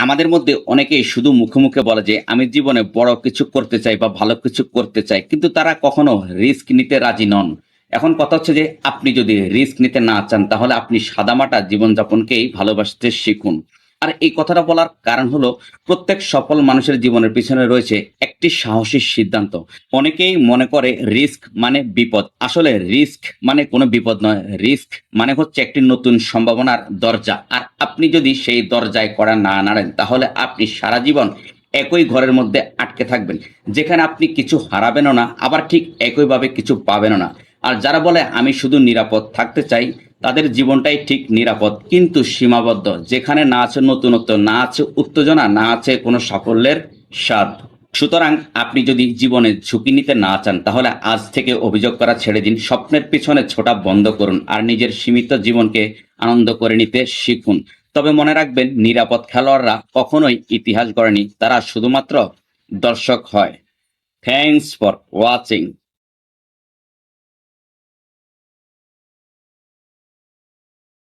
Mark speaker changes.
Speaker 1: আমাদের মধ্যে অনেকেই শুধু মুখে মুখে বলে যে আমি জীবনে বড় কিছু করতে চাই বা ভালো কিছু করতে চাই, কিন্তু তারা কখনো রিস্ক নিতে রাজি নন। এখন কথা হচ্ছে যে আপনি যদি রিস্ক নিতে না চান তাহলে আপনি সাদামাটা জীবনযাপনকেই ভালোবাসতে শিখুন। আর এই কথাটা বলার কারণ হলো, প্রত্যেক সফল মানুষের জীবনের পিছনে রয়েছে একটি সাহসী সিদ্ধান্ত। অনেকেই মনে করে রিস্ক মানে বিপদ, আসলে রিস্ক মানে কোনো বিপদ নয়। রিস্ক মানে হচ্ছে একটি নতুন সম্ভাবনার দরজা, আর আপনি যদি সেই দরজায় কড়া না নাড়েন তাহলে আপনি সারা জীবন একই ঘরের মধ্যে আটকে থাকবেন, যেখানে আপনি কিছু হারাবেনও না, আবার ঠিক একইভাবে কিছু পাবেনও না। আর যারা বলে আমি শুধু নিরাপদ থাকতে চাই, তাদের জীবনটাই ঠিক নিরাপদ কিন্তু সীমাবদ্ধ, যেখানে না আছে নতুনত্ব, না আছে উত্তেজনা, না আছে কোনো সাফল্যের স্বাদ। সুতরাং আপনি যদি জীবনে ঝুঁকি নিতে না চান তাহলে আজ থেকে অভিযোগ করা ছেড়ে দিন, স্বপ্নের পিছনে ছোটা বন্ধ করুন, আর নিজের সীমিত জীবনকে আনন্দ করে নিতে শিখুন। তবে মনে রাখবেন, নিরাপদ খেলোয়াড়রা কখনোই ইতিহাস গড়েনি, তারা শুধুমাত্র দর্শক হয়। Thanks for watching.